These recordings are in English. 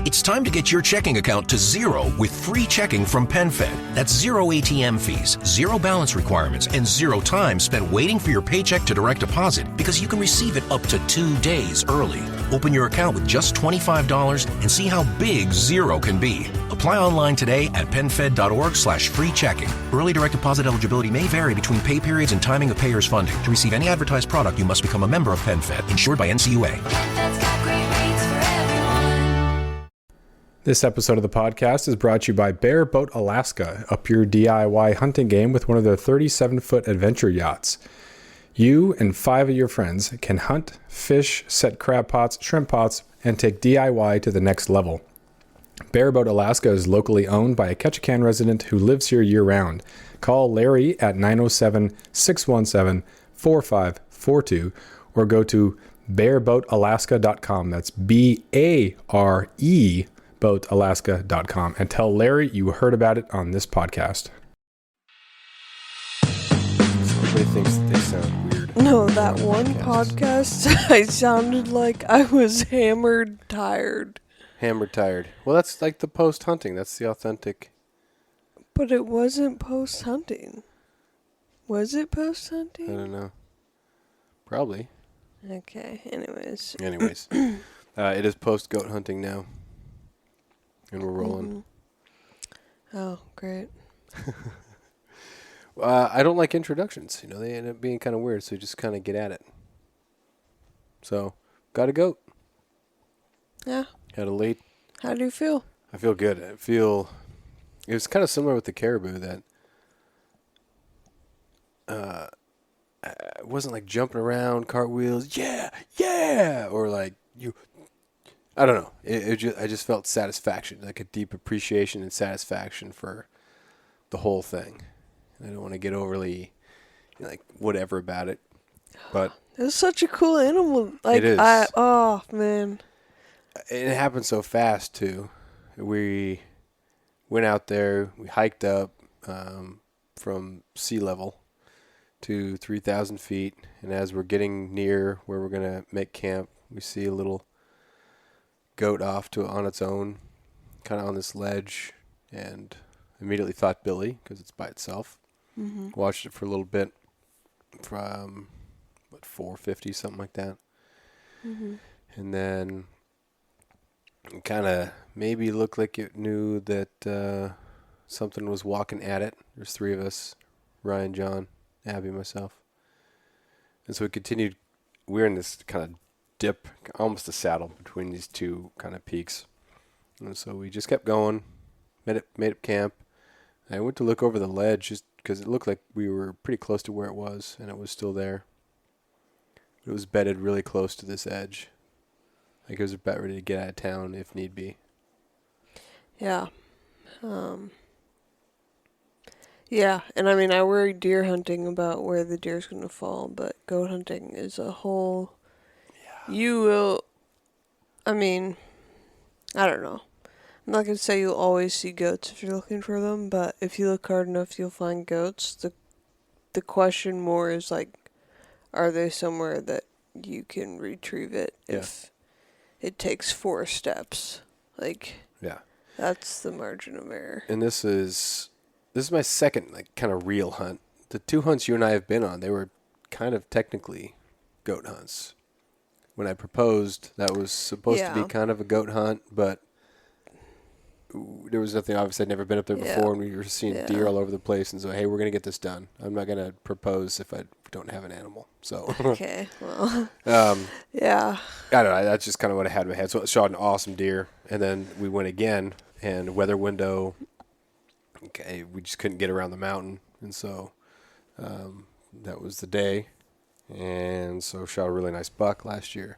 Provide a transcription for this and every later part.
It's time to get your checking account to zero with free checking from PenFed. That's zero ATM fees, zero balance requirements, and zero time spent waiting for your paycheck to direct deposit because you can receive it up to 2 days early. Open your account with just $25 and see how big zero can be. Apply online today at PenFed.org/free checking. Early direct deposit eligibility may vary between pay periods and timing of payers' funding. To receive any advertised product, you must become a member of PenFed, insured by NCUA. PenFed's got great rates for everyone. This episode of the podcast is brought to you by Bear Boat Alaska, up your DIY hunting game with one of their 37-foot adventure yachts. You and 5 of your friends can hunt, fish, set crab pots, shrimp pots, and take DIY to the next level. Bear Boat Alaska is locally owned by a Ketchikan resident who lives here year-round. Call Larry at 907-617-4542 or go to bearboatalaska.com. That's B-A-R-E boatalaska.com and tell Larry you heard about it on this podcast. Somebody thinks that they sound weird. No, that one podcast, I sounded like I was hammered tired. Hammered tired. Well, that's like the post-hunting. That's the authentic. But it wasn't post-hunting. Was it I post-hunting? don't know. Probably. Okay, anyways. Anyways. It is post-goat hunting now. And we're rolling. Oh, great. I don't like introductions. You know, they end up being kind of weird, so you just kind of get at it. So, got a goat. Yeah. Had a late. How do you feel? I feel good. It was kind of similar with the caribou that I wasn't like jumping around, cartwheels, yeah, or like I don't know. I just felt satisfaction, like a deep appreciation and satisfaction for the whole thing. I don't want to get overly like whatever about it, but It's such a cool animal. Like, it is. Oh, man. It happened so fast too. We went out there. We hiked up from sea level to 3,000 feet, and as we're getting near where we're gonna make camp, we see a little goat off on its own, kind of on this ledge, and immediately thought Billy because it's by itself. Mm-hmm. Watched it for a little bit from 450, something like that, and then it kind of maybe looked like it knew that something was walking at it. There's 3 of us, Ryan, John, Abby, myself. And so we continued. We're in this kind of dip, almost a saddle between these 2 kind of peaks. And so we just kept going, made up camp. And I went to look over the ledge just because it looked like we were pretty close to where it was, and it was still there. It was bedded really close to this edge. Like it was about ready to get out of town if need be. Yeah. Yeah, and I mean, I worry deer hunting about where the deer's going to fall, but goat hunting is a whole... Yeah. You will... I mean, I don't know. I'm not going to say you'll always see goats if you're looking for them, but if you look hard enough, you'll find goats. The question more is, like, are they somewhere that you can retrieve it if it takes 4 steps? Like, that's the margin of error. And this is my second like kind of real hunt. The 2 hunts you and I have been on, they were kind of technically goat hunts. When I proposed, that was supposed to be kind of a goat hunt, but there was nothing obvious. I'd never been up there before, and we were seeing deer all over the place. And so, hey, we're going to get this done. I'm not going to propose if I don't have an animal. So Okay, well, yeah. I don't know. That's just kind of what I had in my head. So it shot an awesome deer, and then we went again, and weather window. Okay, we just couldn't get around the mountain, and so that was the day, and so shot a really nice buck last year.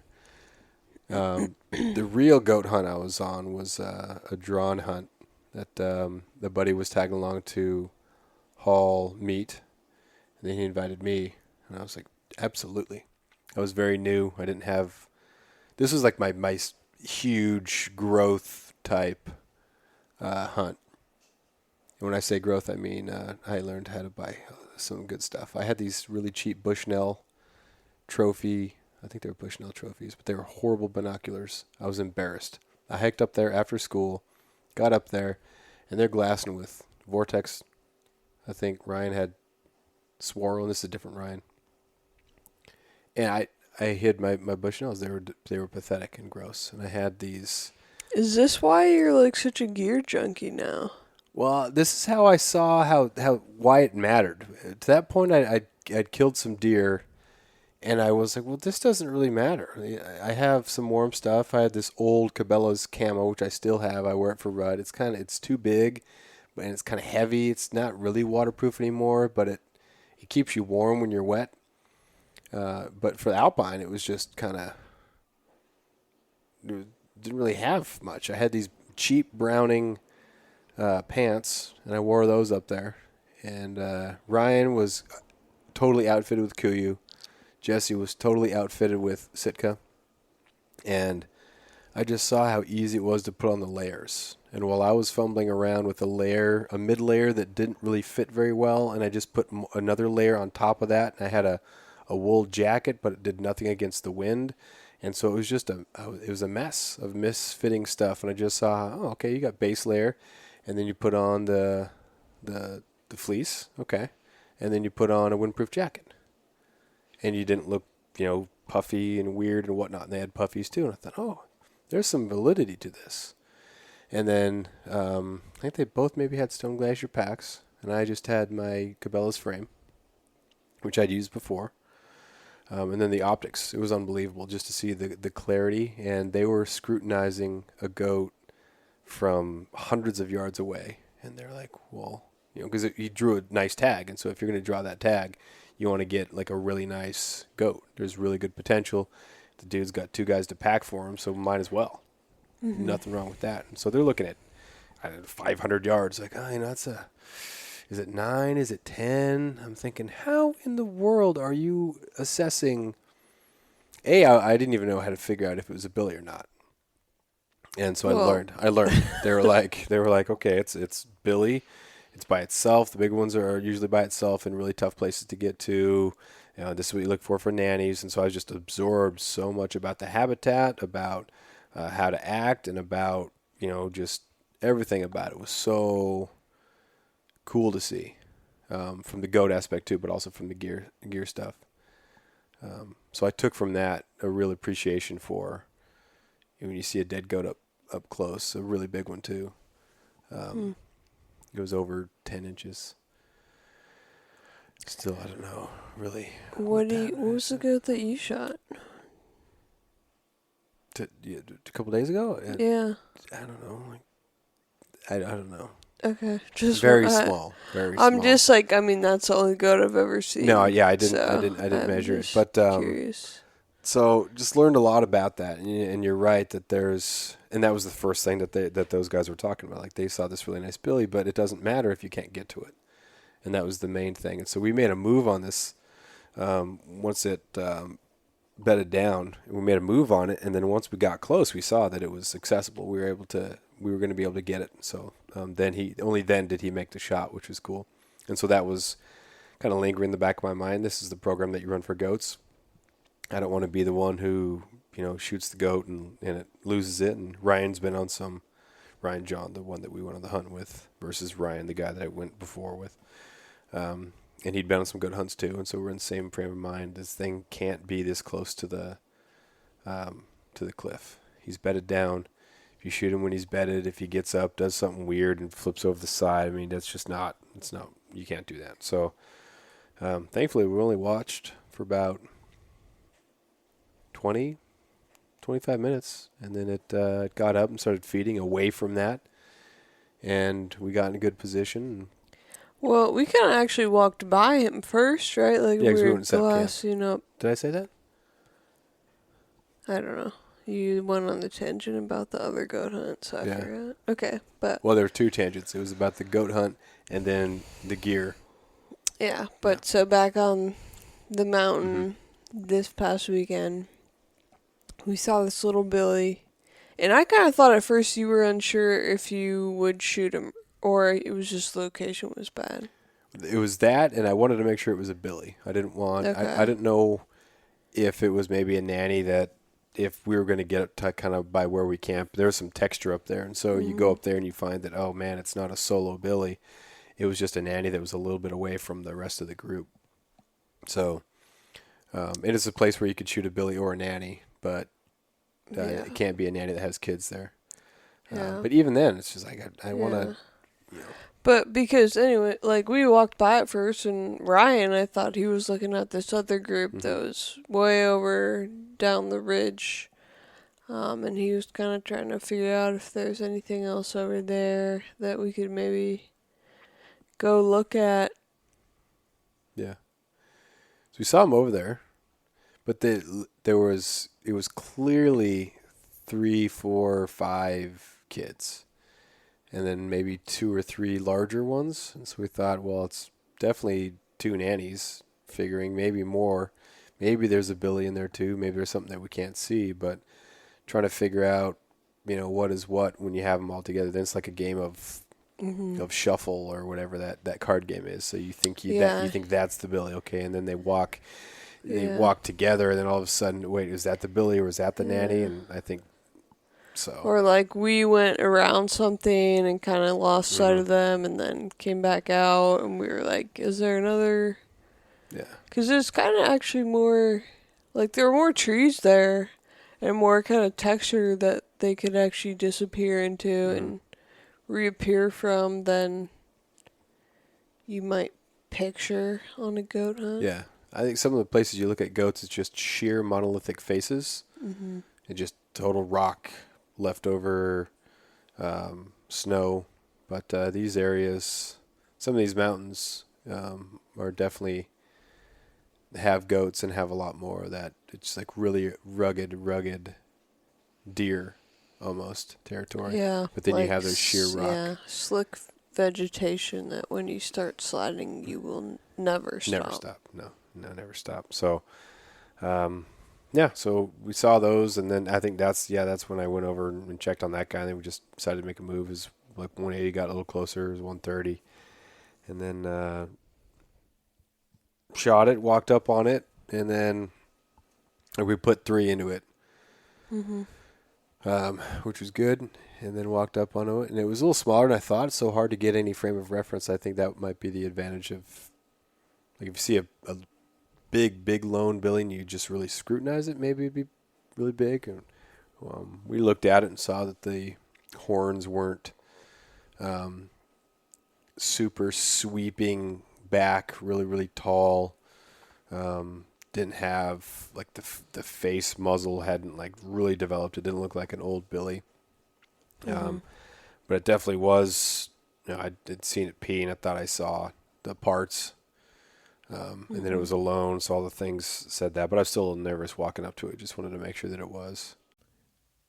The real goat hunt I was on was a drawn hunt that the buddy was tagging along to haul meat, and then he invited me, and I was like, absolutely. I was very new. I didn't have. This was like my huge growth type hunt. And when I say growth, I mean I learned how to buy some good stuff. I had these really cheap Bushnell trophy. I think they were Bushnell trophies, but they were horrible binoculars. I was embarrassed. I hiked up there after school, got up there, and they're glassing with Vortex. I think Ryan had Swirl, and this is a different Ryan. And I hid my bushnells. They were pathetic and gross. And I had these. Is this why you're like such a gear junkie now? Well, this is how I saw why it mattered. To that point, I'd killed some deer, and I was like, well, this doesn't really matter. I have some warm stuff. I had this old Cabela's camo, which I still have. I wear it for rut. It's too big, and it's kind of heavy. It's not really waterproof anymore, but it keeps you warm when you're wet. But for the Alpine, it was just kind of didn't really have much. I had these cheap Browning pants, and I wore those up there. And Ryan was totally outfitted with Kuiu. Jesse was totally outfitted with Sitka. And I just saw how easy it was to put on the layers. And while I was fumbling around with a mid layer that didn't really fit very well, and I just put another layer on top of that, and I had a wool jacket, but it did nothing against the wind. And so it was just it was a mess of misfitting stuff. And I just saw, oh, okay, you got base layer, and then you put on the fleece, okay, and then you put on a windproof jacket, and you didn't look, puffy and weird and whatnot. And they had puffies too, and I thought, oh, there's some validity to this. And then I think they both maybe had Stone Glacier packs, and I just had my Cabela's frame, which I'd used before. And then the optics, it was unbelievable just to see the clarity. And they were scrutinizing a goat from hundreds of yards away. And they're like, well, because he drew a nice tag. And so if you're going to draw that tag, you want to get like a really nice goat. There's really good potential. The dude's got 2 guys to pack for him, so might as well. Mm-hmm. Nothing wrong with that. And so they're looking at 500 yards. Like, is it 9? Is it 10? I'm thinking, how in the world are you assessing? I didn't even know how to figure out if it was a billy or not. And so I learned. They were like, okay, it's billy. It's by itself. The big ones are usually by itself in really tough places to get to. This is what you look for nannies. And so I just absorbed so much about the habitat, about how to act, and about, just everything about it was so cool to see, from the goat aspect too, but also from the gear stuff. So I took from that a real appreciation for when you see a dead goat up close, a really big one too. It was over 10 inches. Still, I don't know, really. What was the goat that you shot? A couple days ago? Yeah. I don't know. I don't know. Okay, just very small. Very small. I'm just like, that's the only goat I've ever seen. No, yeah, I didn't measure it, but curious. So just learned a lot about that, and you're right that and that was the first thing that those guys were talking about. Like, they saw this really nice billy, but it doesn't matter if you can't get to it, and that was the main thing. And so we made a move on this once it bedded down. We made a move on it, and then once we got close, we saw that it was accessible. We were going to be able to get it. So then did he make the shot, which was cool. And so that was kind of lingering in the back of my mind. This is the program that you run for goats. I don't want to be the one who, shoots the goat and it loses it. And Ryan's been on some, Ryan John, the one that we went on the hunt with, versus Ryan, the guy that I went before with. And he'd been on some good hunts too. And so we're in the same frame of mind. This thing can't be this close to the cliff. He's bedded down. If you shoot him when he's bedded, if he gets up, does something weird and flips over the side, that's just not, you can't do that. So thankfully we only watched for about 25 minutes, and then it got up and started feeding away from that, and we got in a good position. Well, we kind of actually walked by him first, right? Like, yeah, we were went glassing up. Did I say that? I don't know. You went on the tangent about the other goat hunt, so I forgot. Okay, but... Well, there were 2 tangents. It was about the goat hunt and then the gear. Yeah, but so back on the mountain this past weekend, we saw this little billy, and I kind of thought at first you were unsure if you would shoot him, or it was just the location was bad. It was that, and I wanted to make sure it was a billy. I didn't want... Okay. I didn't know if it was maybe a nanny that if we were going to get up to kind of by where we camp, there was some texture up there. And so you go up there and you find that, oh man, it's not a solo billy. It was just a nanny that was a little bit away from the rest of the group. So it is a place where you could shoot a billy or a nanny, but it can't be a nanny that has kids there. But even then, it's just like I want to. You know. But because anyway, like we walked by it first, and Ryan, I thought he was looking at this other group that was way over down the ridge, and he was kind of trying to figure out if there's anything else over there that we could maybe go look at. Yeah. So we saw him over there, but it was clearly 3, 4, 5 kids, and then maybe 2 or 3 larger ones. And so we thought, well, it's definitely 2 nannies, figuring maybe more. Maybe there's a billy in there too. Maybe there's something that we can't see, but trying to figure out, what is what when you have them all together. Then it's like a game of shuffle or whatever that card game is. So you think that's the billy, okay, and then they walk together, and then all of a sudden, wait, is that the billy or is that the nanny? And I think so. Or like we went around something and kind of lost sight of them, and then came back out, and we were like, is there another? Yeah. Because there's kind of actually more, like there were more trees there, and more kind of texture that they could actually disappear into and reappear from than you might picture on a goat hunt. Yeah. I think some of the places you look at goats, it's just sheer monolithic faces. And just total rock, leftover snow. But these areas, some of these mountains are definitely have goats and have a lot more of that. It's like really rugged deer almost territory. Yeah. But then like you have those sheer rock. Yeah, slick vegetation that when you start sliding, you will never stop. Never stop. No, never stop. So, so we saw those, and then I think that's when I went over and checked on that guy, and then we just decided to make a move. Is like 180 got a little closer, it was 130, and then shot it, walked up on it, and then we put 3 into it, which was good, and then walked up on it, and it was a little smaller than I thought. It's so hard to get any frame of reference. I think that might be the advantage of, like, if you see a big lone billy and you just really scrutinize it, maybe it'd be really big. And we looked at it and saw that the horns weren't super sweeping back, really tall. Didn't have like the face muzzle hadn't like really developed. It didn't look like an old billy. But it definitely was. I had seen it pee, and I thought I saw the parts. And then it was alone, so all the things said that. But I was still a little nervous walking up to it. Just wanted to make sure that it was.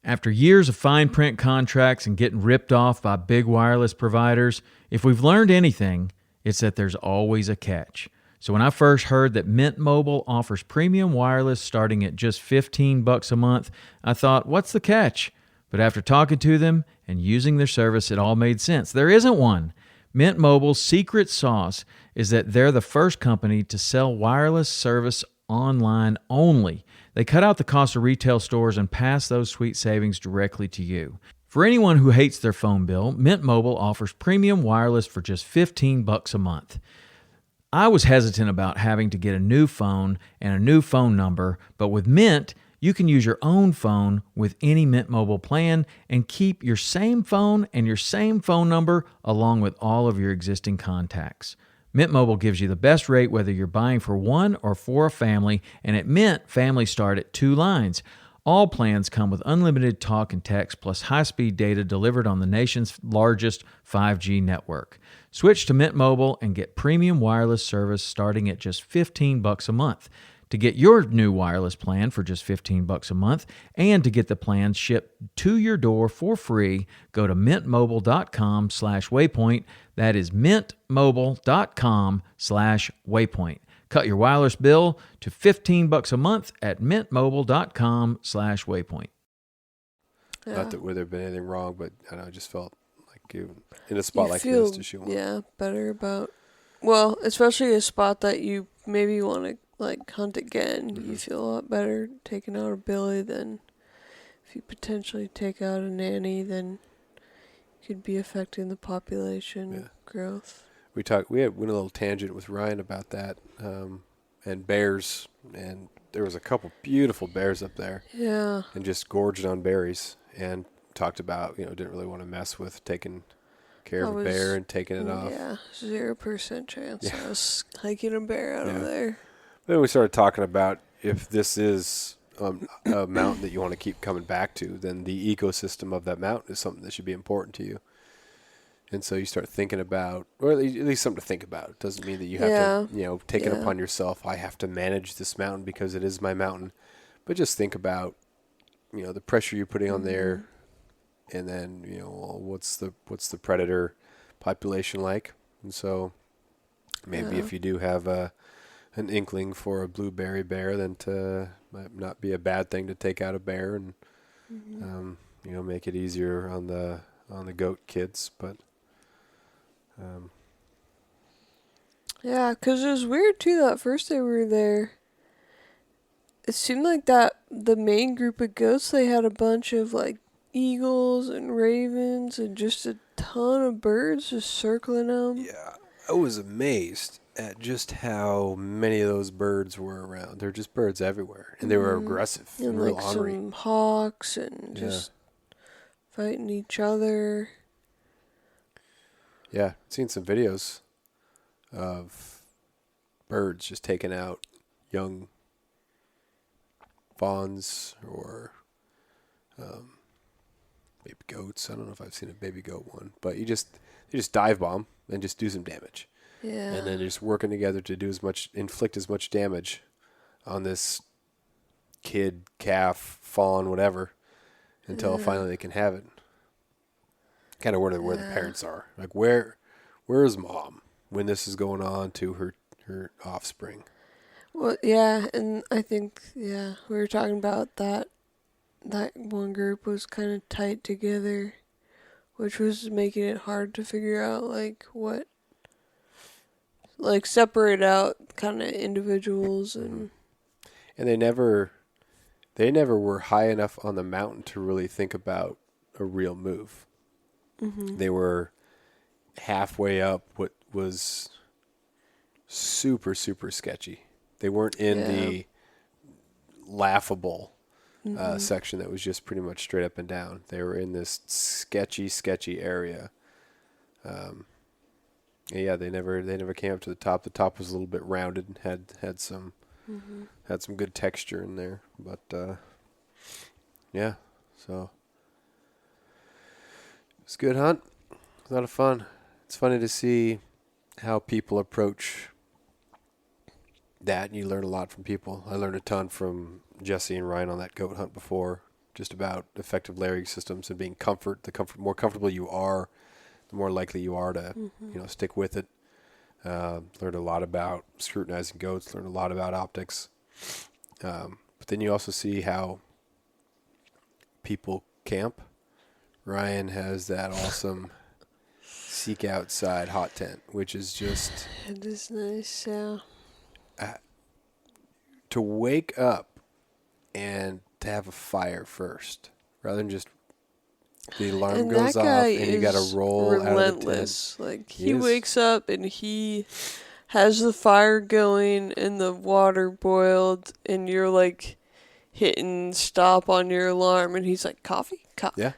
After years of fine print contracts and getting ripped off by big wireless providers, if we've learned anything, it's that there's always a catch. So when I first heard that Mint Mobile offers premium wireless starting at just $15 a month, I thought, what's the catch? But after talking to them and using their service, it all made sense. There isn't one. Mint Mobile's secret sauce is that they're the first company to sell wireless service online only. They cut out the cost of retail stores and pass those sweet savings directly to you. For anyone who hates their phone bill, Mint Mobile offers premium wireless for just $15 a month. I was hesitant about having to get a new phone and a new phone number, but with Mint, you can use your own phone with any Mint Mobile plan and keep your same phone and your same phone number along with all of your existing contacts. Mint Mobile gives you the best rate whether you're buying for one or for a family, and at Mint, families start at 2 lines. All plans come with unlimited talk and text plus high-speed data delivered on the nation's largest 5G network. Switch to Mint Mobile and get premium wireless service starting at just $15 a month. To get your new wireless plan for just $15 a month and to get the plans shipped to your door for free, go to mintmobile.com/waypoint. That is mintmobile.com/waypoint. Cut your wireless bill to $15 a month at mintmobile.com/waypoint. Not that would there been anything wrong, but I know I just felt like in a spot like this to shoot one. Yeah, better about, well, especially a spot that you maybe want to like hunt again. You feel a lot better taking out a billy than if you potentially take out a nanny, then you could be affecting the population growth. We went a little tangent with Ryan about that, and bears, and there was a couple beautiful bears up there, Yeah. and just gorged on berries, and talked about, didn't really want to mess with taking care of a bear and taking it off. Yeah, 0% chance I was hiking a bear out of there. Then we started talking about if this is a mountain that you want to keep coming back to, then the ecosystem of that mountain is something that should be important to you. And so you start thinking about, or at least something to think about. It doesn't mean that you have to, take it upon yourself. I have to manage this mountain because it is my mountain. But just think about, the pressure you're putting on there, and then, what's the predator population like? And so maybe if you do have an inkling for a blueberry bear, then might not be a bad thing to take out a bear and, make it easier on the goat kids, but. Yeah, 'cause it was weird too that first day we were there. It seemed like that the main group of goats, they had a bunch of like eagles and ravens and just a ton of birds just circling them. Yeah, I was amazed at just how many of those birds were around. There were just birds everywhere, and they were aggressive and real like hungry. some hawks and just fighting each other. Yeah, I've seen some videos of birds just taking out young fawns or baby goats. I don't know if I've seen a baby goat one, but they just dive bomb and just do some damage. Yeah. And then they're just working together to inflict as much damage on this kid, calf, fawn, whatever, until finally they can have it. Kind of where the parents are. Like, where's mom when this is going on to her offspring? Well, yeah, and I think, we were talking about that one group was kind of tight together, which was making it hard to figure out, separate out kind of individuals and... And they never were high enough on the mountain to really think about a real move. Mm-hmm. They were halfway up what was super, super sketchy. They weren't in the laughable section that was just pretty much straight up and down. They were in this sketchy area. They never came up to the top. The top was a little bit rounded and had some good texture in there. But so it's a good hunt. It's a lot of fun. It's funny to see how people approach that, and you learn a lot from people. I learned a ton from Jesse and Ryan on that goat hunt before, just about effective layering systems and being more comfortable you are, the more likely you are to stick with it. Learned a lot about scrutinizing goats, learned a lot about optics. But then you also see how people camp. Ryan has that awesome Seek Outside hot tent, which is just... It is nice, yeah. To wake up and to have a fire first, rather than just the alarm goes off and you got to roll relentless. out of the tent. He wakes up and he has the fire going and the water boiled and you're hitting stop on your alarm and he's like, coffee? Yeah.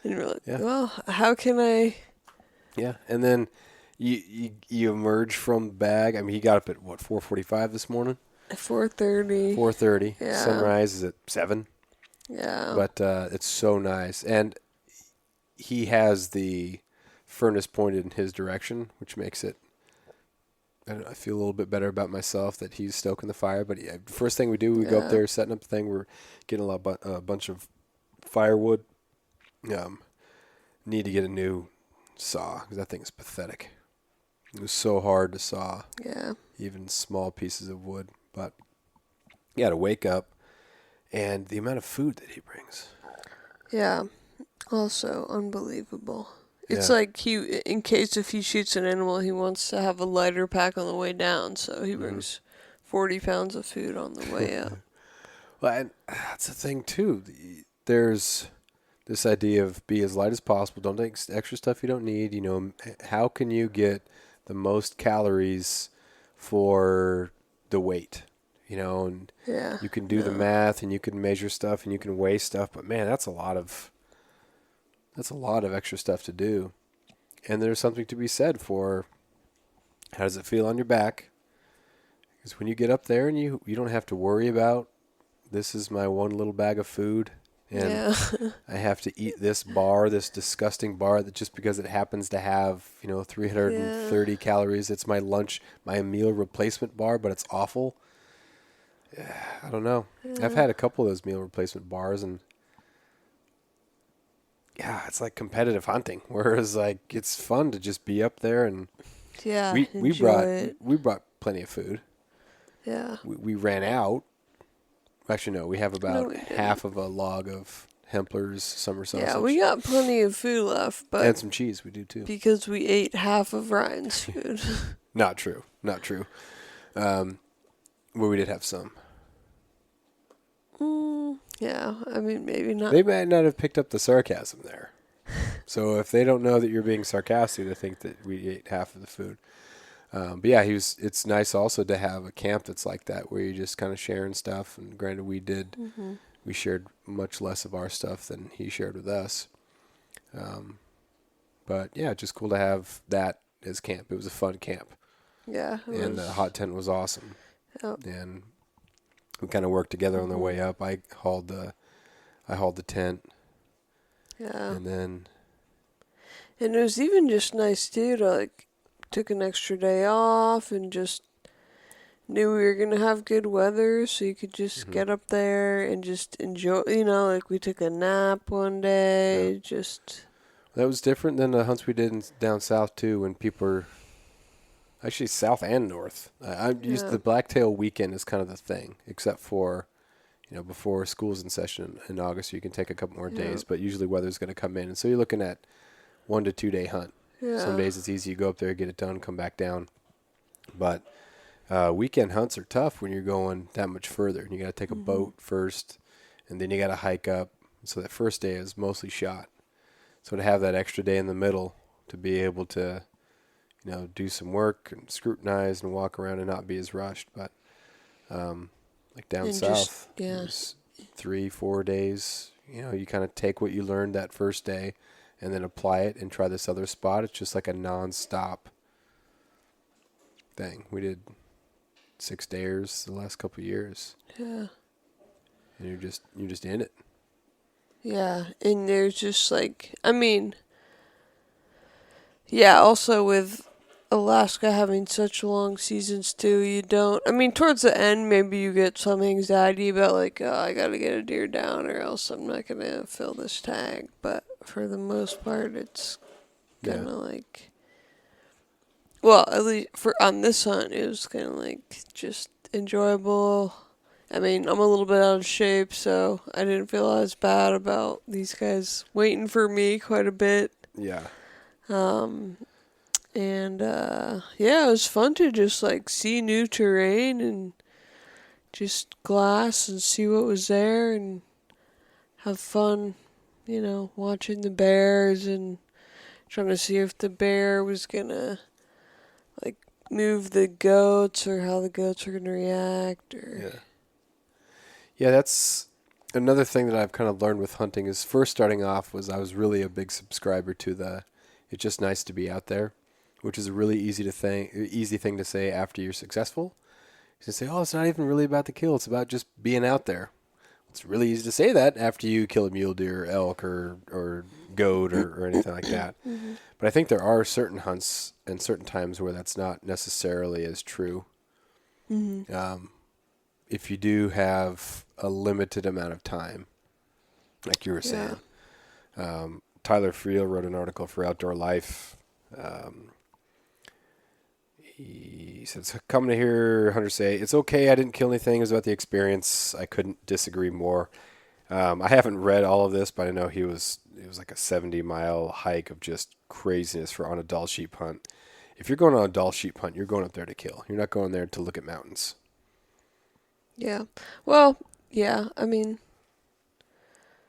And you're like, well, how can I... Yeah, and then you emerge from the bag. I mean, he got up at, 4:45 this morning? 4:30. 4:30. Yeah. Sunrise is at 7. Yeah. But it's so nice. And he has the furnace pointed in his direction, which makes it, I feel a little bit better about myself that he's stoking the fire. But first thing we do, we go up there, setting up the thing. We're getting a bunch of firewood. Need to get a new saw because that thing is pathetic. It was so hard to saw. Yeah. Even small pieces of wood. But you got to wake up, and the amount of food that he brings. Yeah. Also unbelievable. It's like in case if he shoots an animal, he wants to have a lighter pack on the way down, so he brings 40 pounds of food on the way up. Well, and that's the thing too. there's this idea of be as light as possible. Don't take extra stuff you don't need. You know, how can you get the most calories for the weight? You know, and Yeah. you can do the math and you can measure stuff and you can weigh stuff, but man, that's a lot of extra stuff to do. And there's something to be said for how does it feel on your back? Because when you get up there and you don't have to worry about this is my one little bag of food and I have to eat this bar, this disgusting bar that just because it happens to have, 330 calories, it's my lunch, my meal replacement bar, but it's awful. I don't know. I've had a couple of those meal replacement bars and it's like competitive hunting. Whereas like it's fun to just be up there and we brought plenty of food. Yeah. We ran out. Actually, no, we have about half of a log of Hempler's summer sausage. Yeah, we got plenty of food left, but and some cheese. We do too. because we ate half of Ryan's food. Not true. Well, we did have some. Yeah, I mean maybe not. They might not have picked up the sarcasm there. So if they don't know that you're being sarcastic, they think that we ate half of the food. But yeah, it's nice also to have a camp that's like that, where you're just kind of sharing stuff. And granted, we shared much less of our stuff than he shared with us. But yeah, just cool to have that as camp. It was a fun camp. Yeah. And the hot tent was awesome. Yep. And we kind of worked together on the way up. I hauled the tent. Yeah. And it was even just nice too to like took an extra day off and just knew we were gonna have good weather, so you could just get up there and just enjoy. Like we took a nap one day. Yeah. Just that was different than the hunts we did down south too, when people were actually south and north. I used the blacktail weekend as kind of the thing, except for before school's in session in August, you can take a couple more days, but usually weather's going to come in, and so you're looking at 1 to 2 day hunt. yeah. Some days it's easy, you go up there, get it done, come back down. But weekend hunts are tough when you're going that much further. And you got to take a boat first, and then you got to hike up. So that first day is mostly shot. So to have that extra day in the middle to be able to, do some work and scrutinize and walk around and not be as rushed. But like down And south, just- yeah. it was 3-4 days. You kind of take what you learned that first day and then apply it and try this other spot. It's just like a non-stop thing. We did 6 days the last couple of years. Yeah. And you're just in it. Yeah, and there's just like, also with Alaska having such long seasons too, you don't, towards the end maybe you get some anxiety about like, oh, I gotta get a deer down or else I'm not gonna fill this tag, but for the most part it's kind of like, well, at least on this hunt it was kind of like just enjoyable. I'm a little bit out of shape, so I didn't feel as bad about these guys waiting for me quite a bit. Yeah. It was fun to just like see new terrain and just glass and see what was there and have fun, watching the bears and trying to see if the bear was gonna like move the goats or how the goats were gonna react or Yeah, that's another thing that I've kind of learned with hunting is first starting off was I was really a big subscriber to it's just nice to be out there, which is a really easy thing to say after you're successful. You say, oh, it's not even really about the kill. It's about just being out there. It's really easy to say that after you kill a mule deer, elk, or goat or anything like that. But I think there are certain hunts and certain times where that's not necessarily as true. If you do have a limited amount of time, like you were saying. Tyler Friel wrote an article for Outdoor Life. He says, coming to hear hunters say, it's okay, I didn't kill anything, it was about the experience. I couldn't disagree more. I haven't read all of this, but I know it was like a 70-mile hike of just craziness on a dull sheep hunt. If you're going on a dull sheep hunt, you're going up there to kill. You're not going there to look at mountains. Yeah. Well, yeah,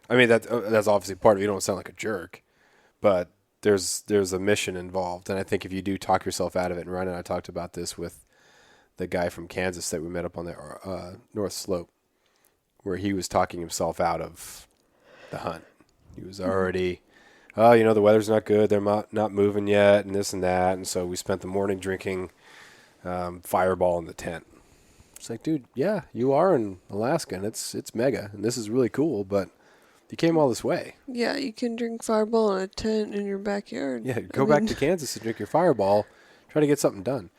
I mean, that's obviously part of it. You don't sound like a jerk, but there's a mission involved. And I think if you do talk yourself out of it, and Ryan and I talked about this with the guy from Kansas that we met up on the North Slope, where he was talking himself out of the hunt. He was already, the weather's not good. They're not moving yet, and this and that. And so we spent the morning drinking Fireball in the tent. It's like, dude, yeah, you are in Alaska, and it's mega, and this is really cool, but you came all this way. Yeah, you can drink Fireball in a tent in your backyard. Yeah, go back to Kansas and drink your Fireball, try to get something done.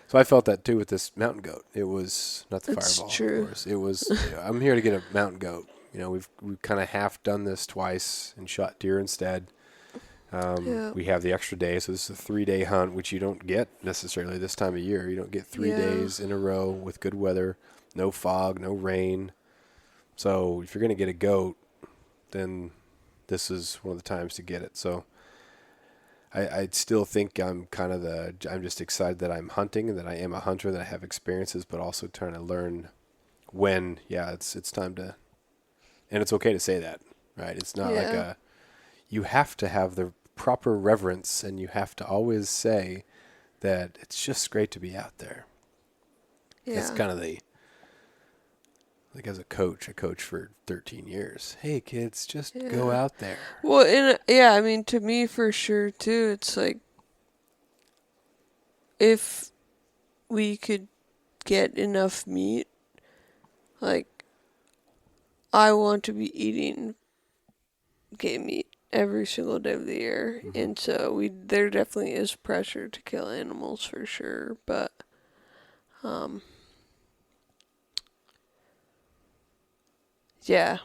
So I felt that too with this mountain goat. It was not the That's Fireball, true. of course. It was, I'm here to get a mountain goat. We've kind of half done this twice and shot deer instead. We have the extra day, so this is a 3-day hunt, which you don't get necessarily this time of year. You don't get 3 days in a row with good weather, no fog, no rain. So if you're going to get a goat, then this is one of the times to get it. So I still think I'm just excited that I'm hunting and that I am a hunter, that I have experiences, but also trying to learn when, it's time to, and it's okay to say that, right? It's not like you have to have the proper reverence, and you have to always say that it's just great to be out there. Yeah. That's kind of as a coach, I coached for 13 years. Hey, kids, just go out there. Well, I mean, to me, for sure, too, it's like, if we could get enough meat, like, I want to be eating game meat every single day of the year. Mm-hmm. And so there definitely is pressure to kill animals for sure, but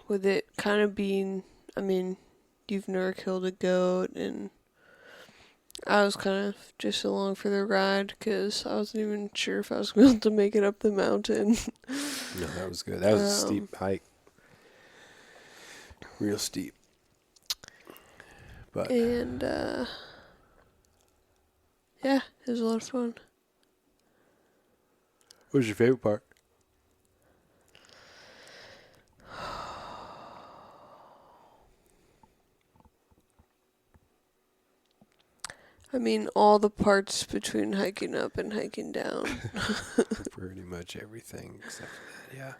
with it kind of being, I mean, you've never killed a goat, and I was kind of just along for the ride because I wasn't even sure if I was going to make it up the mountain. No, that was good. That was a steep hike. Real steep. But and it was a lot of fun. What was your favorite part? I mean, all the parts between hiking up and hiking down. Pretty much everything except for that,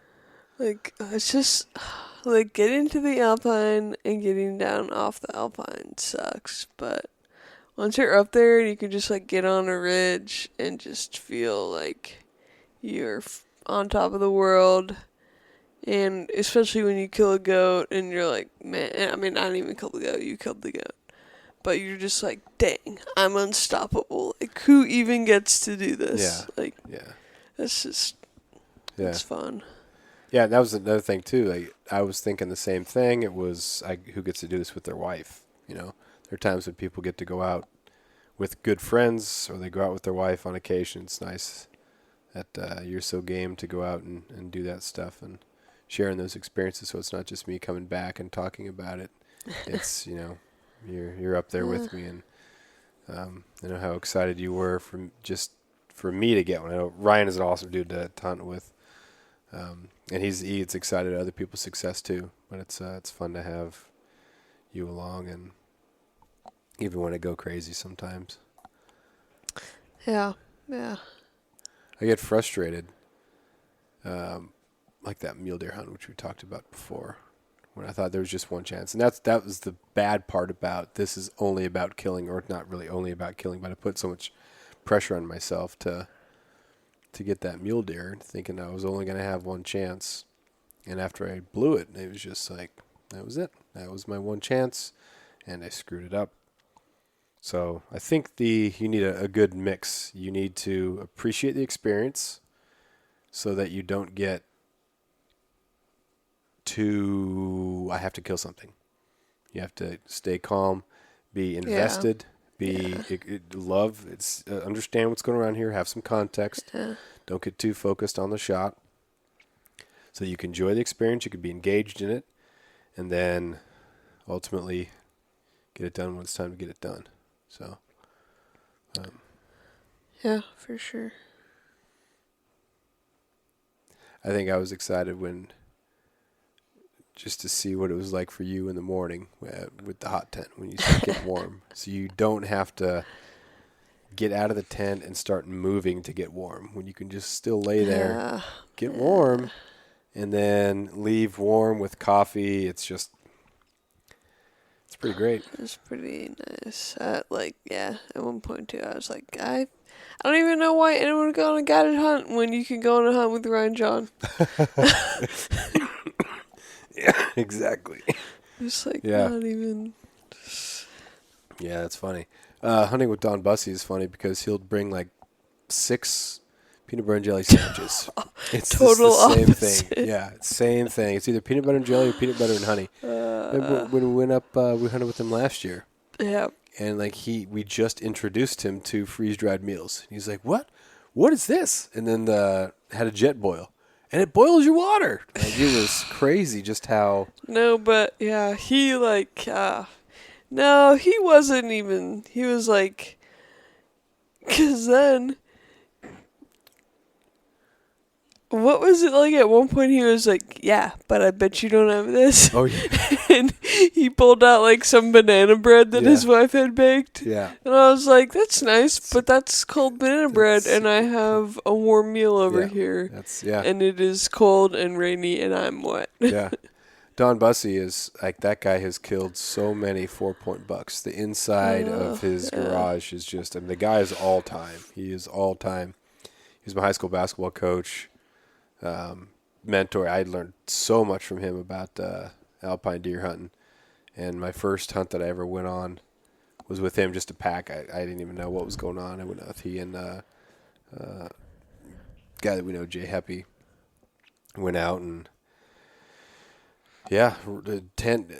Like, it's just, like, getting to the Alpine and getting down off the Alpine sucks. But once you're up there, you can just, like, get on a ridge and just feel like you're on top of the world. And especially when you kill a goat and you're like, man, I mean, I didn't even kill the goat, you killed the goat. But you're just like, dang, I'm unstoppable. Like, who even gets to do this? That's just, it's fun. Yeah, that was another thing, too. Like, I was thinking the same thing. It was, who gets to do this with their wife? There are times when people get to go out with good friends, or they go out with their wife on occasion. It's nice that you're so game to go out and do that stuff and sharing those experiences, so it's not just me coming back and talking about it. It's, you're up there with me, and I know how excited you were for me to get one. I know Ryan is an awesome dude to hunt with, and he gets excited at other people's success too. But it's fun to have you along, and even when I go crazy sometimes. Yeah. I get frustrated, like that mule deer hunt, which we talked about before, when I thought there was just one chance. And that was the bad part about this is only about killing, or not really only about killing, but I put so much pressure on myself to get that mule deer, thinking I was only going to have one chance. And after I blew it, it was just like, that was it. That was my one chance, and I screwed it up. So I think you need a good mix. You need to appreciate the experience so that you don't get I have to kill something. You have to stay calm, be invested, love, understand what's going on here, have some context. Yeah. Don't get too focused on the shot. So you can enjoy the experience, you can be engaged in it, and then ultimately get it done when it's time to get it done. So, yeah, for sure. I think I was excited when just to see what it was like for you in the morning with the hot tent when you start getting warm. So you don't have to get out of the tent and start moving to get warm. When you can just still lay there, get warm, and then leave warm with coffee. It's pretty great. It's pretty nice. At one point too, I was like, I don't even know why anyone would go on a guided hunt when you can go on a hunt with Ryan John. Yeah, exactly. Just like Yeah. not even. Yeah, that's funny. Hunting with Don Bussey is funny because he'll bring like 6 peanut butter and jelly sandwiches. It's Total the same opposite. thing. Yeah, same thing. It's either peanut butter and jelly or peanut butter and honey. Remember when we went up, we hunted with him last year, Yeah. and like we just introduced him to freeze dried meals. He's like, "What? What is this?" And then had a jet boil, and it boils your water. Like, it was crazy just how. No, but yeah, he no, he wasn't even. He was like, because then. What was it like? At one point, he was like, "Yeah, but I bet you don't have this." Oh yeah. And he pulled out like some banana bread that his Yeah. wife had baked. Yeah. And I was like, "That's nice, but that's cold banana bread, That's- and I have a warm meal over Yeah. here, That's and it is cold and rainy, and I'm wet." Yeah. Don Bussey is like, that guy has killed so many 4-point bucks. The inside of his garage is just, I mean, the guy is all time. He is all time. He's my high school basketball coach, mentor. I learned so much from him about alpine deer hunting. And my first hunt that I ever went on was with him, just a pack. I didn't even know what was going on. I went out with he and guy that we know, Jay Heppy, went out and the tent,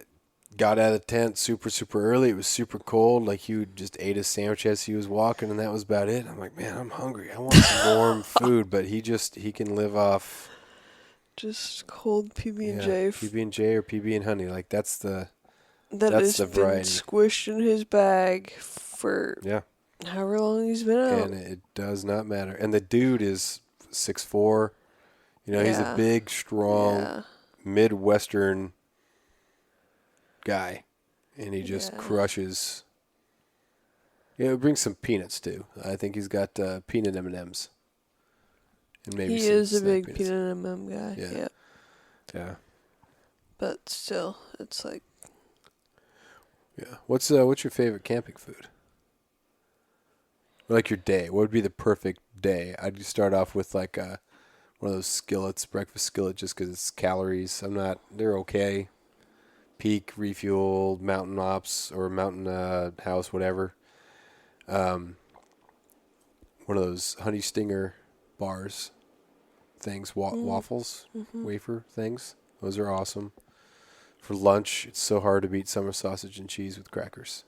got out of the tent super, super early. It was super cold. Like, he just ate his sandwich as he was walking, and that was about it. I'm like, man, I'm hungry. I want some warm food. But he can live off Just cold PB&J PB&J or PB and honey. Like, that's that that's has the been variety. squished in his bag for however long he's been out. And it does not matter. And the dude is 6'4". You know, he's a big, strong, Midwestern guy, and he just crushes. Bring some peanuts too. I think he's got peanut M&Ms, and maybe He some is a snack big peanuts. peanut M&M guy. Yeah. Yeah. But still, it's like, Yeah. What's your favorite camping food? Or like your day. What would be the perfect day? I'd start off with like one of those skillets, breakfast skillet, just because it's calories. They're okay. Peak, Refuel, Mountain Ops, or Mountain House, whatever. One of those Honey Stinger bars things, waffles, wafer things. Those are awesome. For lunch, it's so hard to beat summer sausage and cheese with crackers.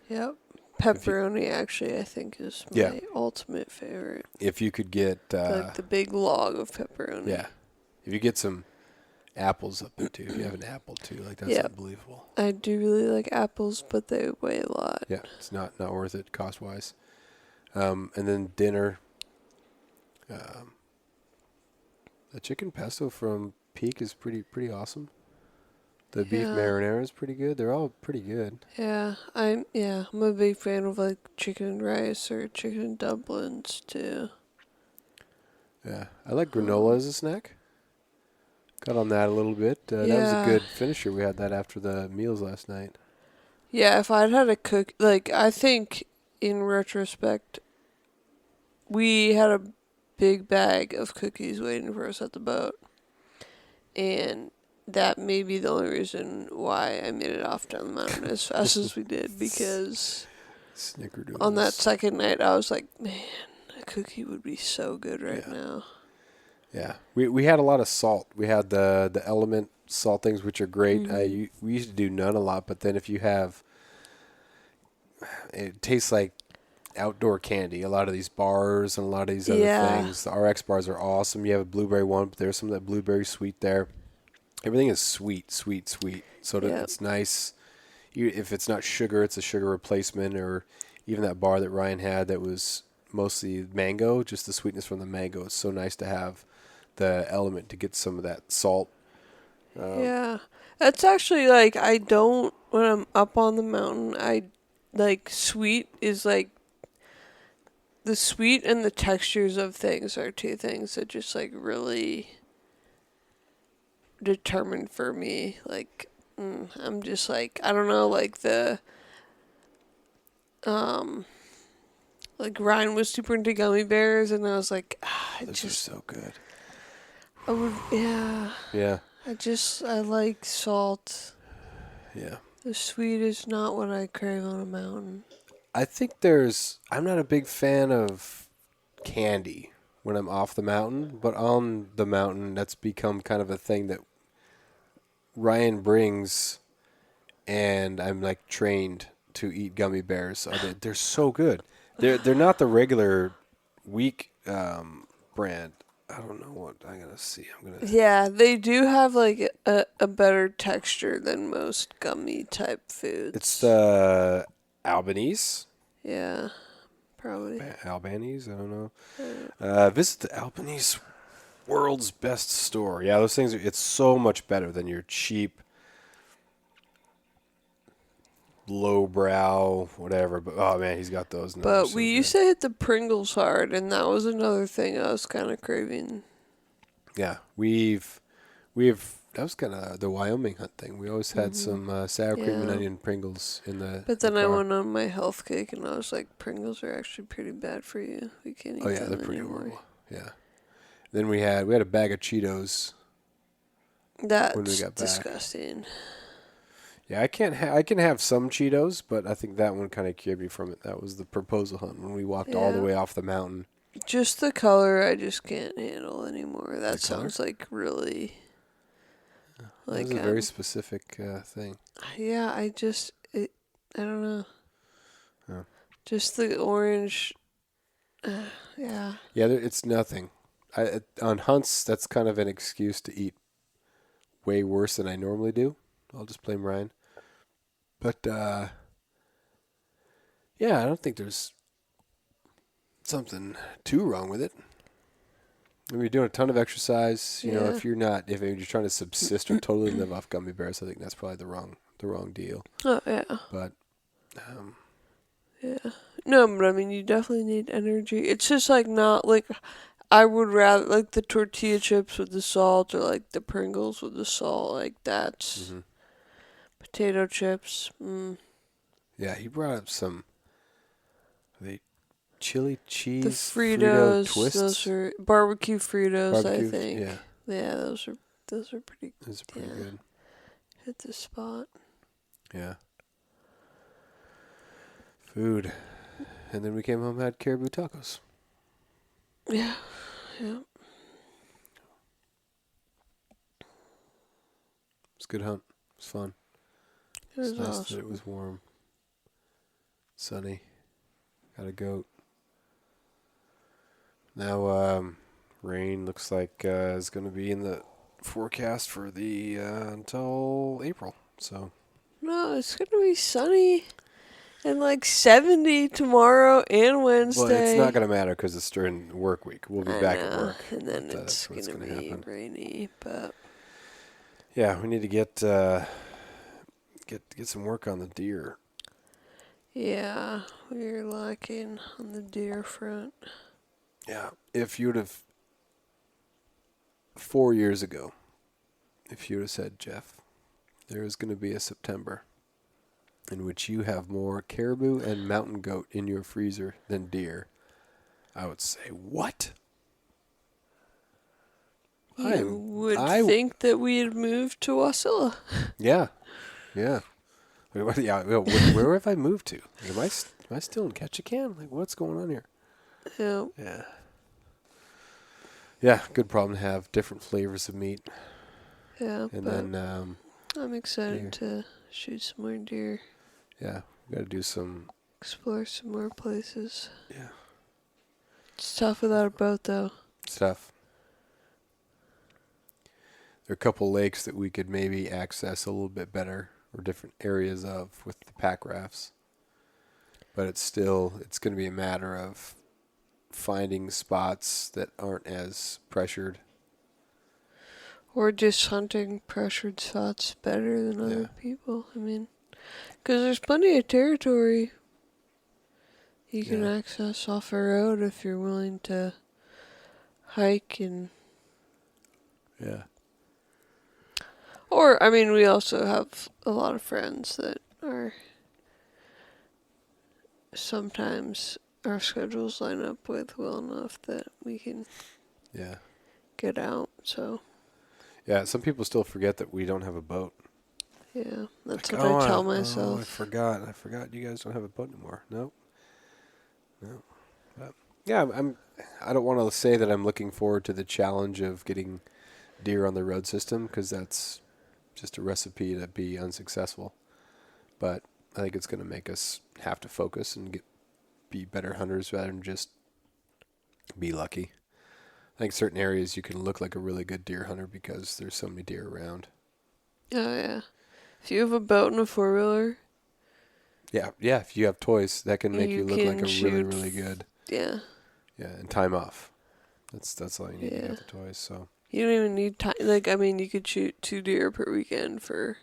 yep. Pepperoni, actually, I think is my ultimate favorite. If you could get... like the big log of pepperoni. Yeah. If you get some apples up there, too. If you have an apple, too. Like, that's unbelievable. I do really like apples, but they weigh a lot. Yeah, it's not worth it cost-wise. And then dinner. The chicken pesto from Peak is pretty awesome. The beef marinara is pretty good. They're all pretty good. Yeah, I'm a big fan of like chicken and rice or chicken and dumplings too. Yeah, I like granola as a snack. Got on that a little bit. That was a good finisher. We had that after the meals last night. Yeah, if I'd had a cook, like, I think in retrospect, we had a big bag of cookies waiting for us at the boat. And that may be the only reason why I made it off down the mountain as fast as we did, because Snickerdoodles. on that second night, I was like, man, a cookie would be so good right now. Yeah, we had a lot of salt. We had the Element salt things, which are great. We used to do none a lot, but then if you have, it tastes like outdoor candy. A lot of these bars and a lot of these other things. The RX bars are awesome. You have a blueberry one, but there's some of that blueberry sweet there. Everything is sweet. So it's nice. If it's not sugar, it's a sugar replacement, or even that bar that Ryan had that was mostly mango, just the sweetness from the mango. It's so nice to have the Element to get some of that salt. Yeah. That's actually like I don't when I'm up on the mountain. I like sweet is like the sweet and the textures of things are two things that just like really determined for me. Like I'm just like I don't know like the like Ryan was super into gummy bears and I was like I Those just are so good. I would yeah Yeah. I like salt. Yeah. The sweet is not what I crave on a mountain. I think I'm not a big fan of candy when I'm off the mountain, but on the mountain, that's become kind of a thing that Ryan brings, and I'm like trained to eat gummy bears. They're so good. They're not the regular weak brand. I don't know what I gotta see. Yeah, they do have like a better texture than most gummy type foods. It's the Albanese. Yeah, probably. Albanese, I don't know. Visit the Albanese world's best store. Yeah, those things. It's so much better than your cheap, lowbrow, whatever. But oh man, he's got those. Now. But we used to hit the Pringles hard, and that was another thing I was kind of craving. Yeah, we've that was kind of the Wyoming hunt thing. We always had some sour cream and Yeah. onion Pringles in the. But then the I car. went on my health kick, and I was like, Pringles are actually pretty bad for you. We can't eat Oh yeah, them they're pretty anymore. horrible. Yeah. Then we had a bag of Cheetos. That's When we got back. disgusting. Yeah, I can have some Cheetos, but I think that one kind of cured me from it. That was the proposal hunt when we walked all the Yeah. way off the mountain. Just the color, I just can't handle anymore. That color? sounds like really. That Like was a very specific thing. yeah, I don't know. Yeah. Just the orange. Yeah. Yeah, it's nothing. On hunts, that's kind of an excuse to eat way worse than I normally do. I'll just blame Ryan. But yeah, I don't think there's something too wrong with it. I mean, you're doing a ton of exercise. You know, Yeah. if you're trying to subsist or totally live off gummy bears, I think that's probably the wrong deal. Oh yeah. But Yeah. No, but I mean, you definitely need energy. It's just like not like I would rather like the tortilla chips with the salt or like the Pringles with the salt. Like that's potato chips. yeah, he brought up some the chili cheese The Frito Fritos, twists. those are barbecue Fritos. I Barbecue, think. yeah. Yeah, those are pretty. Those are pretty Yeah. good. Hit the spot. Yeah. Food. And then we came home and had caribou tacos. Yeah. Yeah. It's a good hunt. It was fun. It was It's nice awesome. that it was warm. Sunny. Got a goat. Now, rain looks like is going to be in the forecast for the until April. So No, it's gonna be sunny and like 70 tomorrow and Wednesday. well, it's not going to matter because it's during the work week. We'll be I back at know, work. and then but, it's that's what's gonna gonna be happen. rainy. But Yeah, we need to get some work on the deer. yeah, we're lacking on the deer front. Yeah, if you'd have 4 years ago, if you'd have said, Jeff, there is going to be a September in which you have more caribou and mountain goat in your freezer than deer, I would say, what? You would think that we had moved to Wasilla. Yeah, yeah. Yeah, where have I moved to? Am I still in Ketchikan? Like, what's going on here? Yeah. Yeah. Yeah, good problem to have. Different flavors of meat. Yeah, And but then, I'm excited deer. to shoot some more deer, yeah, we got to do some, explore some more places. yeah, It's tough without a boat, though. stuff. There are a couple lakes that we could maybe access a little bit better, or different areas of with the pack rafts. But it's going to be a matter of finding spots that aren't as pressured. Or just hunting pressured spots better than other people. I mean, because there's plenty of territory you can access off a road if you're willing to hike and... Yeah. Or, I mean, we also have a lot of friends that are... Sometimes our schedules line up with well enough that we can get out, so... Yeah, some people still forget that we don't have a boat. Yeah, that's Like, what I tell I myself. forgot you guys don't have a boat anymore. No. But, yeah, I don't want to say that I'm looking forward to the challenge of getting deer on the road system, because that's just a recipe to be unsuccessful. But I think it's going to make us have to focus and be better hunters rather than just be lucky. I think certain areas you can look like a really good deer hunter because there's so many deer around. Oh, yeah. If you have a boat and a four-wheeler... Yeah, if you have toys, that can make you look like a really, shoot really good... Yeah. Yeah, and time off. That's all you need to get the toys, so... You don't even need time. Like, I mean, you could shoot 2 deer per weekend for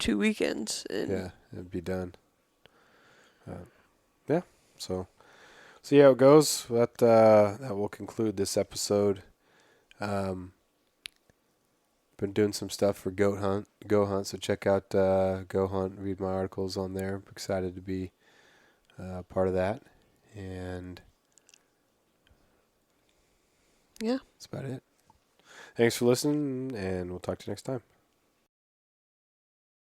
2 weekends. And yeah, it'd be done. Yeah, so see how it goes. That will conclude this episode. Been doing some stuff for Go Hunt, so check out Go Hunt. Read my articles on there. I'm excited to be part of that, and yeah, that's about it. Thanks for listening, and we'll talk to you next time.